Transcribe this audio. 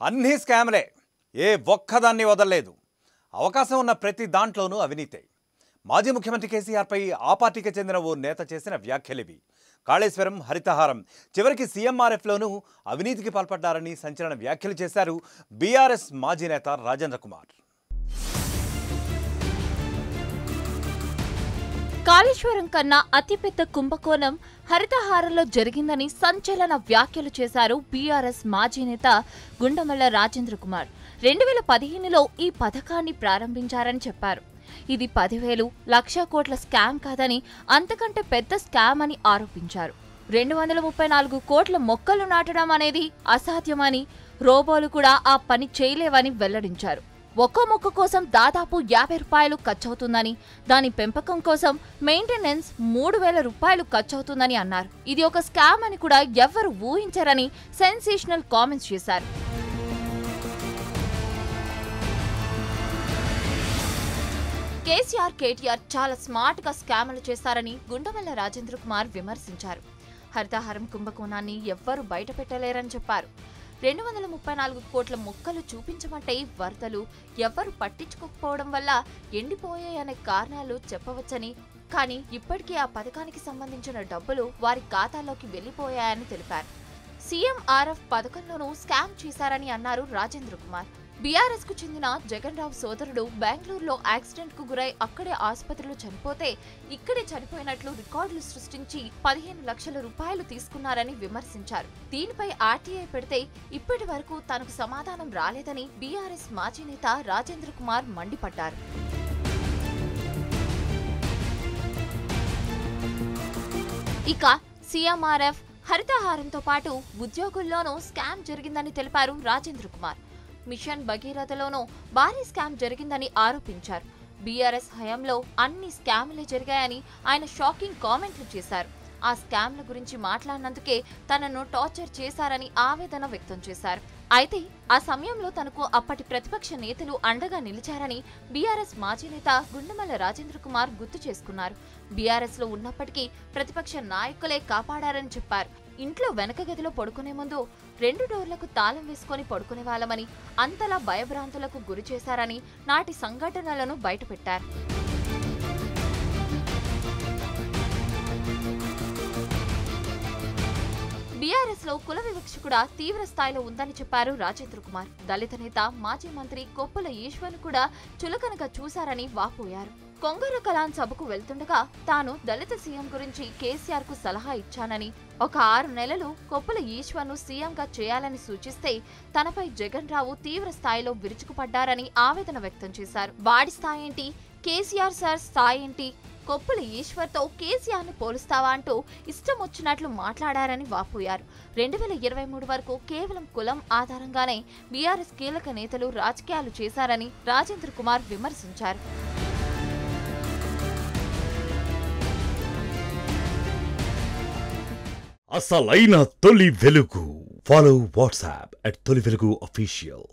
అన్ని స్కామ్లే, ఏ ఒక్కదాన్ని వదలలేదు. అవకాశం ఉన్న ప్రతి దాంట్లోనూ అవినీతే. మాజీ ముఖ్యమంత్రి కేసీఆర్పై ఆ పార్టీకి చెందిన ఓ నేత చేసిన వ్యాఖ్యలివి. కాళేశ్వరం, హరితహారం, చివరికి సీఎంఆర్ఎఫ్లోనూ అవినీతికి పాల్పడ్డారని సంచలన వ్యాఖ్యలు చేశారు బీఆర్ఎస్ మాజీ నేత రాజేంద్ర కుమార్. కాళేశ్వరం కన్నా అతిపెద్ద కుంభకోణం హరితహారంలో జరిగిందని సంచలన వ్యాఖ్యలు చేశారు బీఆర్ఎస్ మాజీ నేత గుండమల్ల రాజేంద్ర కుమార్. 2015లో ఈ పథకాన్ని ప్రారంభించారని చెప్పారు. ఇది 10,000 లక్ష కోట్ల స్కామ్ కాదని, అంతకంటే పెద్ద స్కామ్ అని ఆరోపించారు. 234 కోట్ల మొక్కలు నాటడం అనేది అసాధ్యమని, రోబోలు కూడా ఆ పని చేయలేవని వెల్లడించారు. ఒక్కో మొక్క కోసం దాదాపు 50 రూపాయలు ఖర్చవుతుందని, దాని పెంపకం కోసం మెయింటెనెన్స్ 3,000 రూపాయలు ఖర్చవుతుందని అన్నారు. ఇది ఒక స్కామ్ అని కూడా ఎవ్వరూ ఊహించరని సెన్సేషనల్ కామెంట్స్ చేశారు. కేసీఆర్, కేటీఆర్ చాలా స్మార్ట్ గా స్కామ్లు చేస్తారని గుండమల్ల రాజేంద్ర కుమార్ విమర్శించారు. హరితహారం కుంభకోణాన్ని ఎవ్వరూ బయటపెట్టలేరని చెప్పారు. 234 కోట్ల మొక్కలు చూపించమంటే వరదలు ఎవ్వరు పట్టించుకోకపోవడం వల్ల ఎండిపోయాయనే కారణాలు చెప్పవచ్చని, కానీ ఇప్పటికే ఆ పథకానికి సంబంధించిన డబ్బులు వారి ఖాతాలోకి వెళ్లిపోయాయని తెలిపారు. సీఎంఆర్ఎఫ్ పథకంలోనూ స్కామ్ చేశారని అన్నారు రాజేంద్ర కుమార్. బీఆర్ఎస్ కు చెందిన జగన్ రావు సోదరుడు బెంగళూరులో యాక్సిడెంట్ కు గురై అక్కడే ఆసుపత్రిలో చనిపోతే, ఇక్కడే చనిపోయినట్లు రికార్డులు సృష్టించి 15 లక్షల రూపాయలు తీసుకున్నారని విమర్శించారు. దీనిపై ఆర్టీఐ పెడితే ఇప్పటి వరకు తనకు సమాధానం రాలేదని బీఆర్ఎస్ మాజీ నేత రాజేంద్ర కుమార్ మండిపడ్డారు. ఇక సీఎంఆర్ఎఫ్, హరితహారంతో పాటు ఉద్యోగుల్లోనూ స్కామ్ జరిగిందని తెలిపారు రాజేంద్ర కుమార్. మిషన్ భగీరథలోనూ భారీ స్కామ్ జరిగిందని ఆరోపించారు. బీఆర్ఎస్ హయాంలో అన్ని స్కామ్లే జరిగాయని ఆయన షాకింగ్ కామెంట్లు చేశారు. ఆ స్కామ్ల గురించి మాట్లాడినందుకే తనను టార్చర్ చేశారని ఆవేదన వ్యక్తం చేశారు. అయితే ఆ సమయంలో తనకు అప్పటి ప్రతిపక్ష నేతలు అండగా నిలిచారని బీఆర్ఎస్ మాజీ నేత గుండమల్ల రాజేంద్ర కుమార్ గుర్తు చేసుకున్నారు. బీఆర్ఎస్ లో ఉన్నప్పటికీ ప్రతిపక్ష నాయకులే కాపాడారని చెప్పారు. ఇంట్లో వెనక గదిలో పడుకునే ముందు 2 డోర్లకు తాళం వేసుకుని పడుకునే వాళ్ళమని, అంతలా భయభ్రాంతులకు గురి చేశారని నాటి సంఘటనలను బయటపెట్టారు. బీఆర్ఎస్ లో కుల వివక్ష కూడా తీవ్ర స్థాయిలో ఉందని చెప్పారు రాజేంద్ర కుమార్. దళిత నేత, మాజీ మంత్రి కొప్పుల ఈశ్వర్ కూడా చులకనగా చూశారని వాపోయారు. కొంగర కలాం సభకు వెళ్తుండగా తాను దళిత సీఎం గురించి కేసీఆర్ కు సలహా ఇచ్చానని, ఒక 6 నెలలు కొప్పుల ఈశ్వర్ ను సీఎంగా చేయాలని సూచిస్తే తనపై జగన్ రావు తీవ్ర స్థాయిలో విరుచుకుపడ్డారని ఆవేదన వ్యక్తం చేశారు. వాడి స్థాయేంటి, కేసీఆర్ సార్ స్థాయేంటి, కొప్పుల ఈశ్వర్తో కేసీఆర్ ని పోలుస్తావా అంటూ ఇష్టం వచ్చినట్లు మాట్లాడారని వాపోయారు. 2023 వరకు కేవలం కులం ఆధారంగానే బీఆర్ఎస్ కీలక నేతలు రాజకీయాలు చేశారని రాజేంద్ర కుమార్ విమర్శించారు. అసలైన తొలి వెలుగు. ఫాలో వాట్సాప్ @తొలి వెలుగు official.